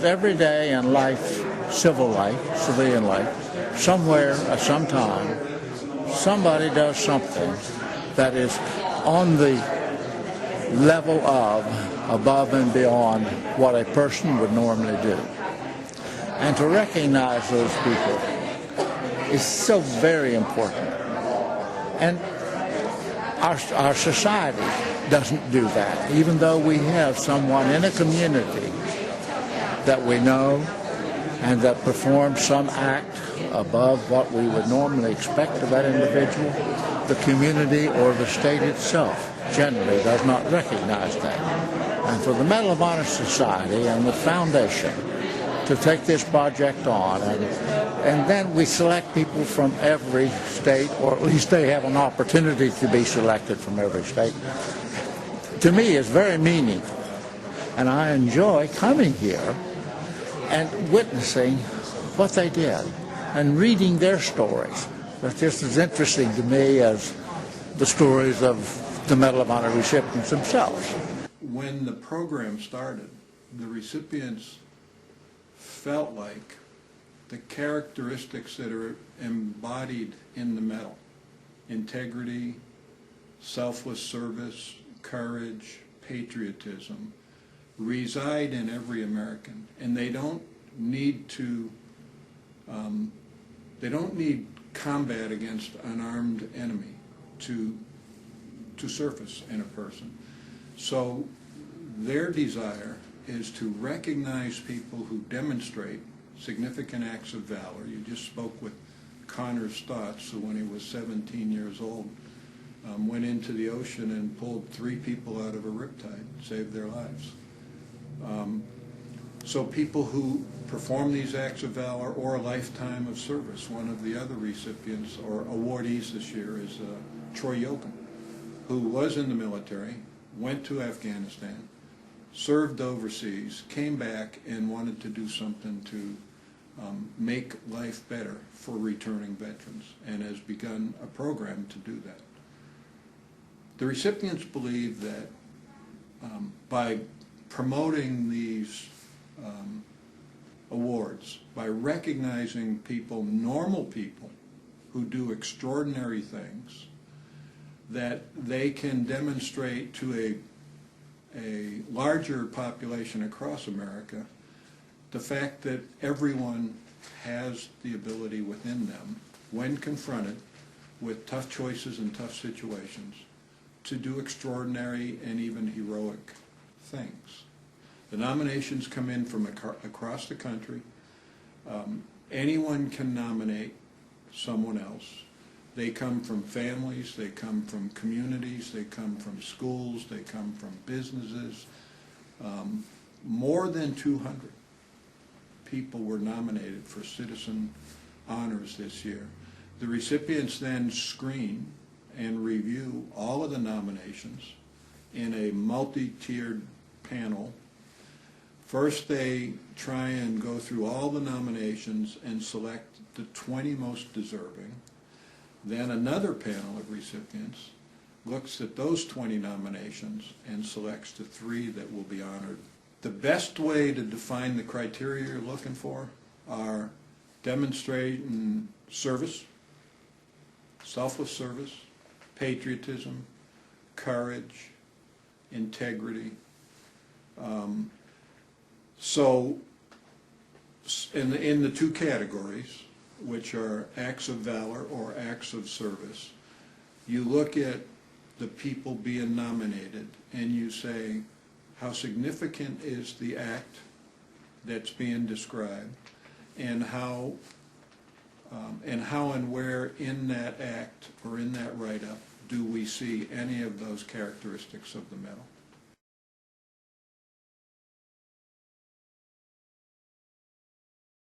Every day in life, civilian life, somewhere at some time, somebody does something that is on the level of, above and beyond what a person would normally do. And to recognize those people is so very important. And our society doesn't do that, even though we have someone in a community that we know and that performs some act above what we would normally expect of that individual. The community or the state itself generally does not recognize that. And for the Medal of Honor Society and the Foundation to take this project on, and then we select people from every state, or at least they have an opportunity to be selected from every state, to me is very meaningful. And I enjoy coming here and witnessing what they did and reading their stories. That's just as interesting to me as the stories of the Medal of Honor recipients themselves. When the program started, the recipients felt like the characteristics that are embodied in the medal, integrity, selfless service, courage, patriotism, reside in every American, and they don't need combat against an armed enemy to surface in a person. So their desire is to recognize people who demonstrate significant acts of valor. You just spoke with Connor Stotts, who when he was 17 years old went into the ocean and pulled 3 people out of a riptide, saved their lives. So people who perform these acts of valor or a lifetime of service. One of the other recipients or awardees this year is Troy Yoakum, who was in the military, went to Afghanistan, served overseas, came back and wanted to do something to make life better for returning veterans, and has begun a program to do that. The recipients believe that by promoting these awards, by recognizing people, normal people, who do extraordinary things, that they can demonstrate to a larger population across America the fact that everyone has the ability within them, when confronted with tough choices and tough situations, to do extraordinary and even heroic things. The nominations come in from across the country. Anyone can nominate someone else. They come from families, they come from communities, they come from schools, they come from businesses. More than 200 people were nominated for citizen honors this year. The recipients then screen and review all of the nominations in a multi-tiered panel. First, they try and go through all the nominations and select the 20 most deserving. Then another panel of recipients looks at those 20 nominations and selects the 3 that will be honored. The best way to define the criteria you're looking for are demonstrating service, selfless service, patriotism, courage, integrity. So in the 2 categories, which are acts of valor or acts of service, you look at the people being nominated and you say, how significant is the act that's being described, and how and where in that act or in that write-up do we see any of those characteristics of the medal.